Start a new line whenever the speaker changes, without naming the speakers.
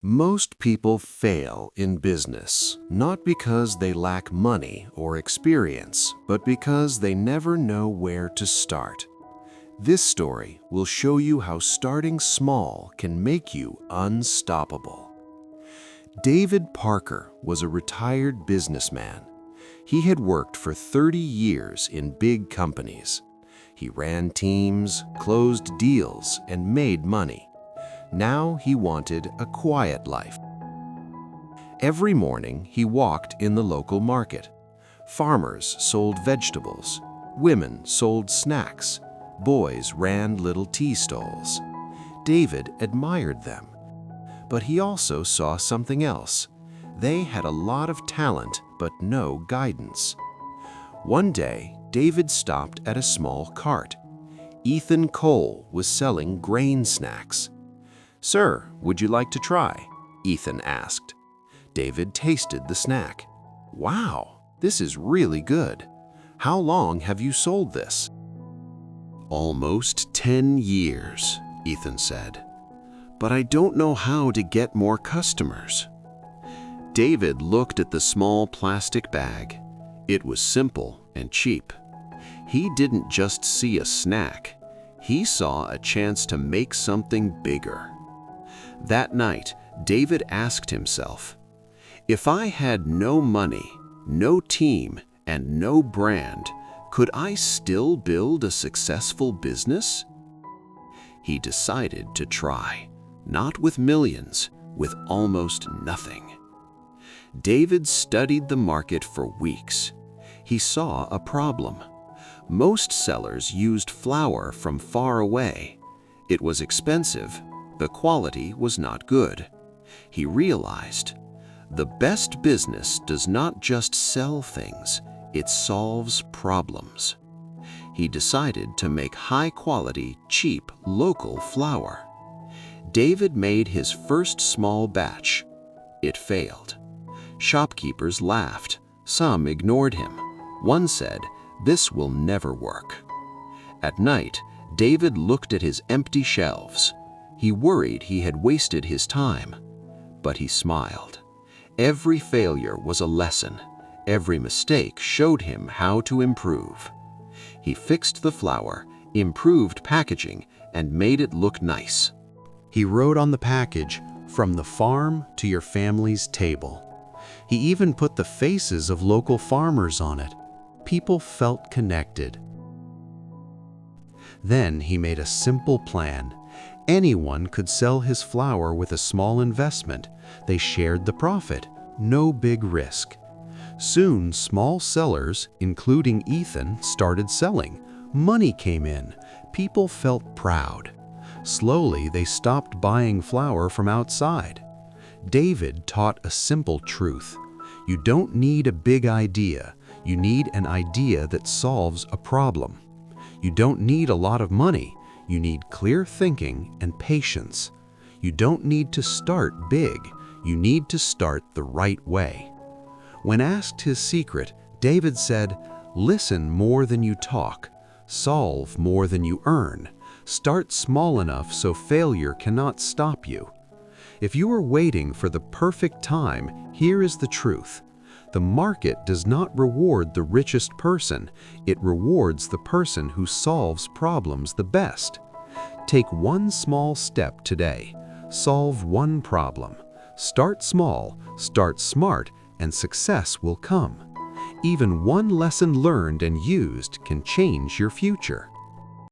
Most people fail in business, not because they lack money or experience, but because they never know where to start. This story will show you how starting small can make you unstoppable. David Parker was a retired businessman. He had worked for 30 years in big companies. He ran teams, closed deals, and made money. Now he wanted a quiet life. Every morning he walked in the local market. Farmers sold vegetables, women sold snacks, boys ran little tea stalls. David admired them. But he also saw something else. They had a lot of talent, but no guidance. One day, David stopped at a small cart. Ethan Cole was selling grain snacks. "Sir, would you like to try?" Ethan asked. David tasted the snack. "Wow, this is really good. How long have you sold this?" "Almost 10 years, Ethan said. "But I don't know how to get more customers." David looked at the small plastic bag. It was simple and cheap. He didn't just see a snack. He saw a chance to make something bigger. That night, David asked himself, "If I had no money, no team, and no brand, could I still build a successful business?" He decided to try, not with millions, with almost nothing. David studied the market for weeks. He saw a problem. Most sellers used flour from far away. It was expensive. The quality was not good. He realized, the best business does not just sell things, it solves problems. He decided to make high-quality, cheap, local flour. David made his first small batch. It failed. Shopkeepers laughed. Some ignored him. One said, "This will never work." At night, David looked at his empty shelves. He worried he had wasted his time. But he smiled. Every failure was a lesson. Every mistake showed him how to improve. He fixed the flour, improved packaging, and made it look nice. He wrote on the package, "From the farm to your family's table." He even put the faces of local farmers on it. People felt connected. Then he made a simple plan. Anyone could sell his flour with a small investment. They shared the profit, no big risk. Soon, small sellers, including Ethan, started selling. Money came in. People felt proud. Slowly, they stopped buying flour from outside. David taught a simple truth. You don't need a big idea. You need an idea that solves a problem. You don't need a lot of money. You need clear thinking and patience. You don't need to start big. You need to start the right way. When asked his secret, David said, "Listen more than you talk. Solve more than you earn. Start small enough so failure cannot stop you." If you are waiting for the perfect time, here is the truth. The market does not reward the richest person. It rewards the person who solves problems the best. Take one small step today. Solve one problem. Start small, start smart, and success will come. Even one lesson learned and used can change your future.